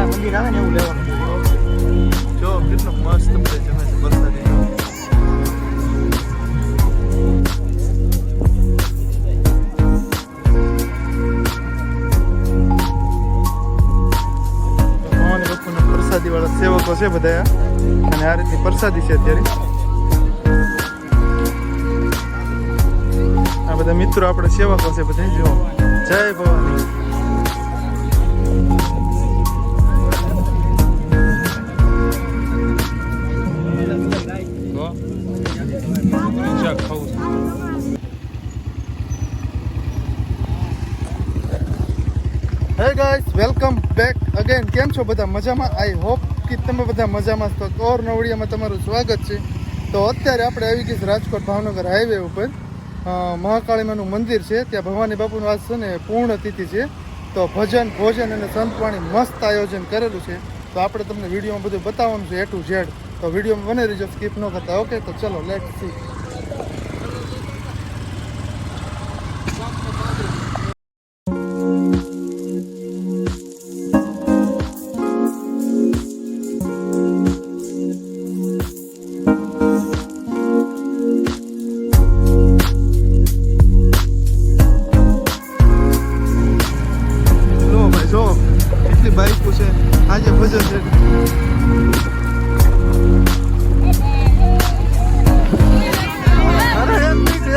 મંદિર આવે ને એવું લેવાનું જો કેટલું મસ્ત બધે જમે છે વરસાદી પ્રસાદી વાળા સેવકો છે બધા અને આ રીતની પ્રસાદી છે અત્યારે આ બધા મિત્રો આપણે સેવકો છે બધા જો જય ભવાની હે ગાઈસ વેલકમ બેક અગેન કેમ છો બધા મજામાં આઈ હોપ કે તમે બધા મજામાં તો ઓર નવડિયામાં તમારું સ્વાગત છે તો અત્યારે આપણે આવી ગઈ રાજકોટ ભાવનગર હાઈવે ઉપર મહાકાળીમાનું મંદિર છે ત્યાં ભવાની બાપુનું આજ છે ને પૂર્ણ તિથિ છે તો ભજન ભોજન અને સંતવાણી મસ્ત આયોજન કરેલું છે તો આપણે તમને વિડીયોમાં બધું બતાવવાનું છે A to Z તો વિડીયોમાં બને રહીજો સ્કીપ ન કરતા ઓકે તો ચલો લેટ્સ સી બાઈકો છે આજે ભજન છે અરે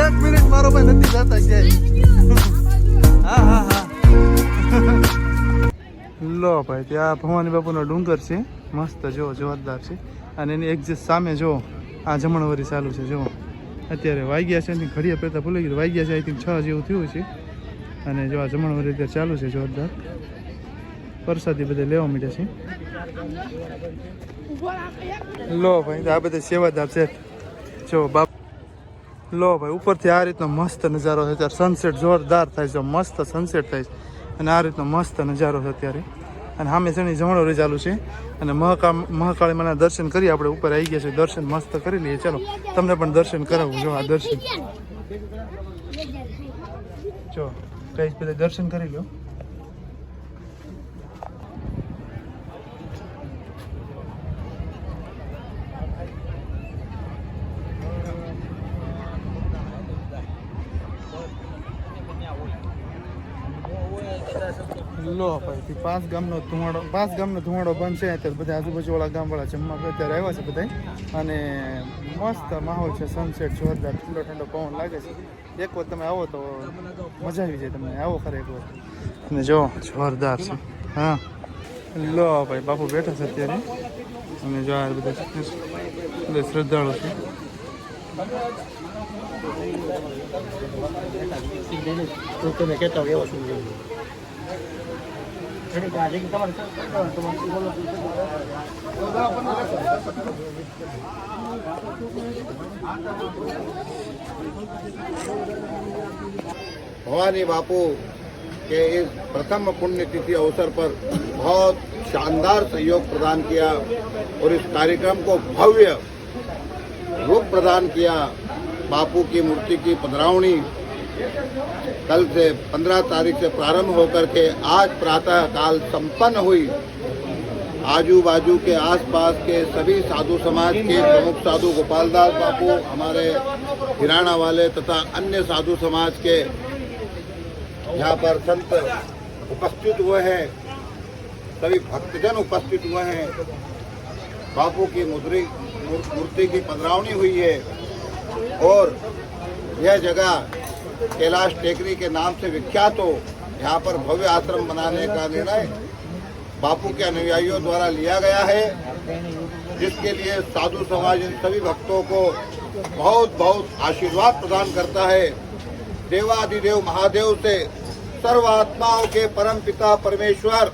એક મિનિટ મારો ભાઈ નથી જતા ક્યાંય હા હા હા લો ભાઈ ત્યાં ભવાની બાપુનો ડુંગર છે મસ્ત જો જોરદાર છે અને એની એક્ઝેક્ટ સામે જો આ જમણવારી ચાલુ છે જો અત્યારે વાગ્યા છે એની ઘડિયા પહેરતા ભૂલી ગયું વાગ્યા છે આઈ થિંક 6 જેવું થયું છે અને જો આ જમણવારી અત્યારે ચાલુ છે જોરદાર પ્રસાદી બધે લેવા માંડ્યા છે લો ભાઈ આ બધા સેવાદાર છે જો બાપ લો ભાઈ ઉપરથી આ રીતનો મસ્ત નજારો છે અત્યારે સનસેટ જોરદાર થાય છે મસ્ત સનસેટ થાય છે અને આ રીતનો મસ્ત નજારો છે અત્યારે અને સામે શેની જમણવારી ચાલુ છે અને મહાકાળીમાના દર્શન કરી આપણે ઉપર આવી ગયા છે દર્શન મસ્ત કરી લઈએ ચાલો તમને પણ દર્શન કરાવું જો આ દર્શન જો કઈ બધા દર્શન કરી લો લો ભાઈ પાંચ ગામનો ધુમાડો બંધ છે અત્યારે બધા આજુબાજુવાળા ગામવાળા જમવા અત્યારે આવ્યા છે બધા અને મસ્ત માહોલ છે સનસેટ જોરદાર ઠંડો ઠંડો પવન લાગે છે એક વખત તમે આવો તો મજા આવી જાય તમને આવો ખરે એક વખત અને જો જોરદાર છે હા લો ભાઈ બાપુ બેઠા છે અત્યારે અને જો આ બધા શ્રદ્ધાળુ છે તમે કહેતા હોય એવો भवानी बापू के इस प्रथम पुण्यतिथि अवसर पर बहुत शानदार सहयोग प्रदान किया और इस कार्यक्रम को भव्य रूप प्रदान किया। बापू की मूर्ति की पधरावणी कल से 15 तारीख से प्रारंभ होकर के आज प्रातः काल संपन्न हुई। आजू बाजू के आसपास के सभी साधु समाज के प्रमुख साधु गोपालदास बापू, हमारे हिराणा वाले तथा अन्य साधु समाज के यहाँ पर संत उपस्थित हुए हैं, सभी भक्तजन उपस्थित हुए हैं। बापू की मूर्ति की पधरावणी हुई है और यह जगह कैलाश टेकरी के नाम से विख्यात हो, यहाँ पर भव्य आश्रम बनाने का निर्णय बापू के अनुयायियों द्वारा लिया गया है, जिसके लिए साधु समाज इन सभी भक्तों को बहुत बहुत आशीर्वाद प्रदान करता है। देवाधिदेव महादेव से सर्व आत्माओं के परम पिता परमेश्वर,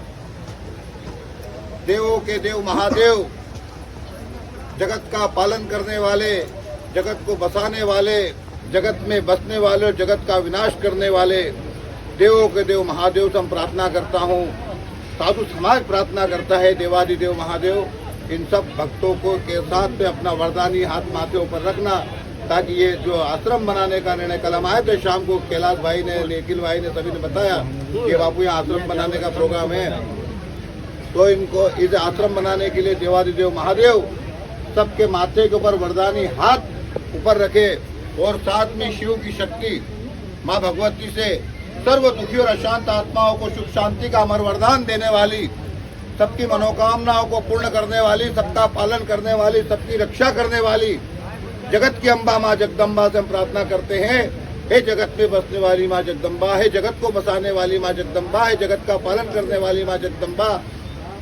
देवों के देव महादेव, जगत का पालन करने वाले, जगत को बसाने वाले, जगत में बसने वाले और जगत का विनाश करने वाले देवों के देव महादेव से हम प्रार्थना करता हूँ। साधु समाज प्रार्थना करता है देवाधिदेव महादेव इन सब भक्तों को के साथ में अपना वरदानी हाथ माथे ऊपर रखना ताकि ये जो आश्रम बनाने का निर्णय, कल हम आए थे शाम को, कैलाश भाई ने, निखिल भाई ने, सभी ने बताया कि बापू यहाँ आश्रम बनाने का प्रोग्राम है, तो इनको इस आश्रम बनाने के लिए देवादिदेव महादेव सबके माथे के ऊपर वरदानी हाथ ऊपर रखे और साथ में शिव की शक्ति माँ भगवती से सर्व दुखी और अशांत आत्माओं को सुख शांति का अमर वरदान देने वाली, सबकी मनोकामनाओं को पूर्ण करने वाली, सबका पालन करने वाली, सबकी रक्षा करने वाली जगत की अम्बा माँ जगदम्बा से हम प्रार्थना करते हैं। हे जगत में बसने वाली माँ जगदम्बा, हे जगत को बसाने वाली माँ जगदम्बा, हे जगत का पालन करने वाली माँ जगदम्बा,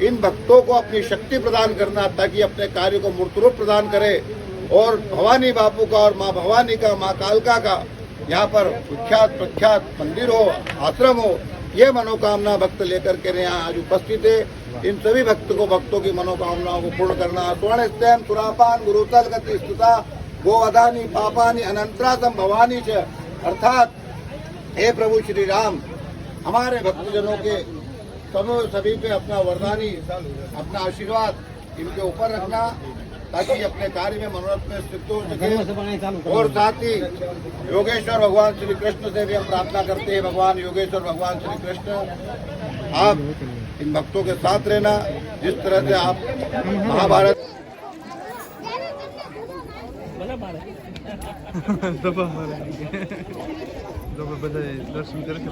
इन भक्तों को अपनी शक्ति प्रदान करना ताकि अपने कार्य को मूर्त रूप प्रदान करे और भवानी बापू का और माँ भवानी का, माँ कालका का यहाँ पर विख्यात प्रख्यात मंदिर हो, आश्रम हो, ये मनोकामना भक्त लेकर के यहाँ आज उपस्थित है। इन सभी भक्तों की मनोकामनाओं को पूर्ण करना। स्वर्ण स्तम सुरापान गुरुतल गति स्तुता गोवधानी पापानी अनंतरासम भवानी च, अर्थात हे प्रभु श्री राम, हमारे भक्तजनों के सभी पे अपना वरदानी, अपना आशीर्वाद इनके ऊपर रखना ताकि अपने कार्य में मनोरथ में सिद्ध हो सके। और साथ ही योगेश्वर भगवान श्री कृष्ण से भी हम प्रार्थना करते हैं, भगवान योगेश्वर भगवान श्री कृष्ण आप इन भक्तों के साथ रहना, जिस तरह से आप महाभारत दर्शन करके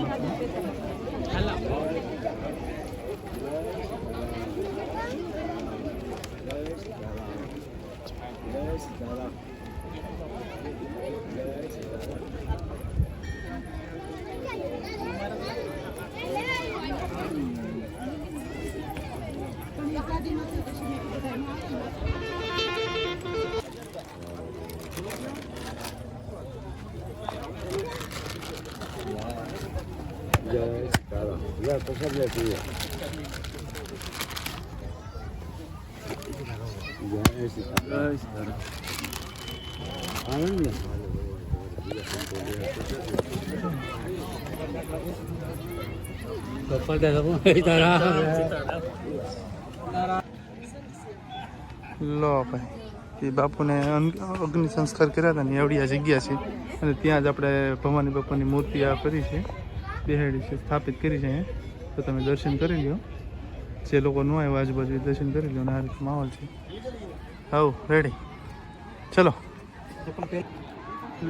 Ya, pues habla aquí. Ya, લો ભાઈ એ બાપુને અગ્નિ સંસ્કાર કર્યા હતા ને એવડી આ જગ્યા છે અને ત્યાં જ આપણે ભવાની બાપાની મૂર્તિ આ કરી છે, બેહાડી છે, સ્થાપિત કરી છે અહીંયા. તો તમે દર્શન કરી લો, જે લોકો ન આવ્યા આજુબાજુ દર્શન કરી લો. અને આ રીતે માહોલ છે. આવો રેડી, ચલો.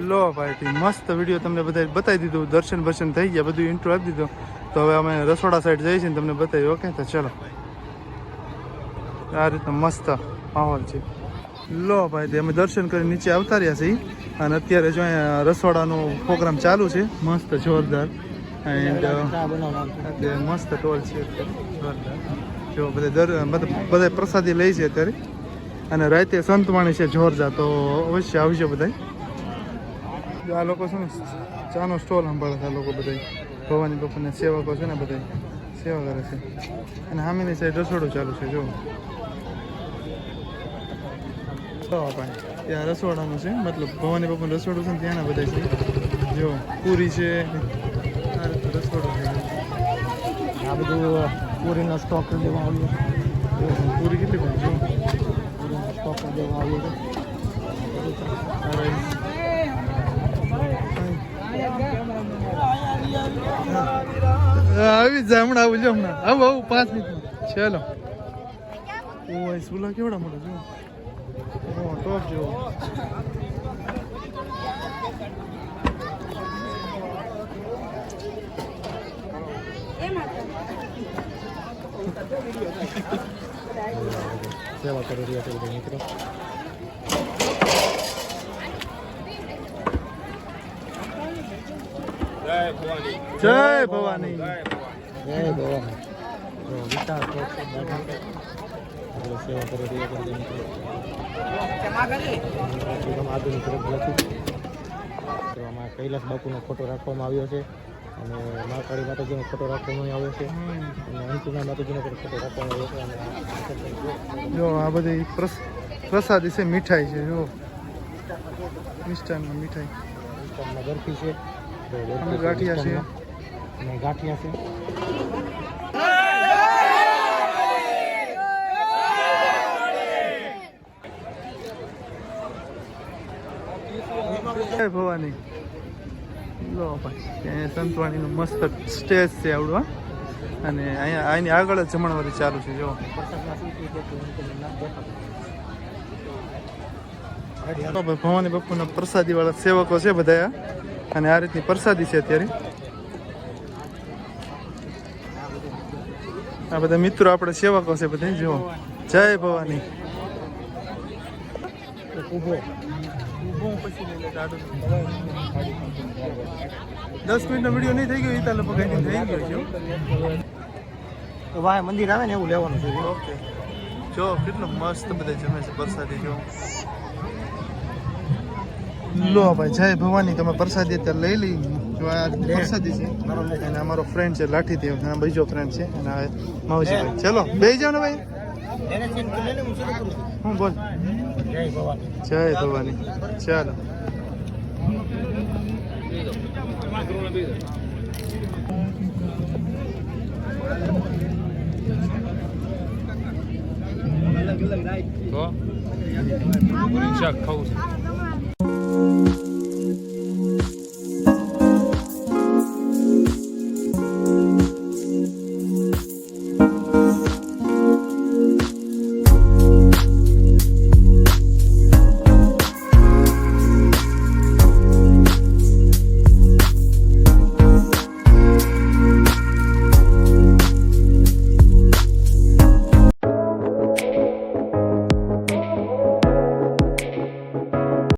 લો ભાઈ મસ્ત વિડીયો તમને બધા બતાવી દીધું, દર્શન બર્શન થઈ ગયા, બધું ઇન્ટ્રો આપી દીધો. તો હવે અમે રસોડા સાઈડ જઈએ છીએ ને તમને બતાવ્યું. ઓકે, તો ચલો. આ રીતનો મસ્ત માહોલ છે. લો ભાઈ તે અમે દર્શન કરી નીચે આવતા રહ્યા છીએ અને અત્યારે જો અહીંયા રસોડાનો પ્રોગ્રામ ચાલુ છે, મસ્ત જોરદાર. એન્ડ મસ્ત ટોલ છે જોરદાર. જો બધા પ્રસાદી લે છે અત્યારે અને રાતે સંતવાણી છે જોરદાર. તો અવશ્ય આવજો બધા. આ લોકો છે ને ચાનો સ્ટોલ સંભાળે છે. આ લોકો બધા ભવાની બાપાના સેવકો છે ને, બધા સેવા કરે છે. અને સામેની સાઈડ રસોડું ચાલુ છે. જો ભાઈ ત્યાં રસોડાનું છે, મતલબ ભવાની બાપાનું રસોડું છે ને ત્યાંના બધા છે. જો પૂરી છે, આ રીતે રસોડું છે. આ બધું પૂરીનો સ્ટોક દેવા આવ્યો. પૂરી કેટલી બધી જો પૂરીનો સ્ટોક દેવા આવ્યો છે. આવી જાય હમણાં, આવું જો હમણાં આવું 5 મિનિટમાં. ચાલો. ઓ સુલા કેવડા મોટા જો, ટોપ જો. સેવા કરી રહ્યા છે બધા મિત્રો. જય ભવાની. જય ભવાની. જો વિચાર સેવા કરી રહ્યા છે મિત્રો. આધુનિક રથથી તો આમાં કૈલાસ બાપુનો ફોટો રાખવામાં આવ્યો છે અને મહાકાળી માતાજીનો ફોટો રાખવામાં આવ્યો છે અને અંતિમા માતાજીનો પણ ફોટો રાખવામાં આવ્યો છે. અને જો આ બધી પ્રસાદી છે, મીઠાઈ છે. જો મિષ્ટાનમાં મીઠાઈ, મિષ્ટાનમાં બરફી છે, ગાંઠિયા છે અને ગાંઠિયા છે. જય ભવાની લો ભાઈ અહીંયા સંતવાણીનું મસ્ત સ્ટેજ છે આવડું હા અને અહીંયા આની આગળ જ જમણવારી ચાલુ છે જો ભવાની બાપુના પ્રસાદી વાળા સેવકો છે બધા અને આ રીતની પ્રસાદી છે અત્યારે આ બધા મિત્રો આપણે સેવકો છે બધા જો જય ભવાની ઊભો 10 મિનિટનો વિડીયો નહીં થઈ ગયો એ તાલે પગાઈ થઈ ગયો છે વાય મંદિર આવે ને એવું લેવાનું છે ઓકે જો કેટલું મસ્ત બધા જમે છે પ્રસાદી જો લો ભાઈ જય ભવાની તમે પ્રસાદી અત્યારે લઈ લઈ જો આ પ્રસાદી છે અને અમારો ફ્રેન્ડ છે લાઠી દેવ અને બીજો ફ્રેન્ડ છે અને આ માવજીભાઈ ચલો બેસી જાઓ ને ભાઈ હું બોલ જય ભવાની ચાલો શાક ખાવું છે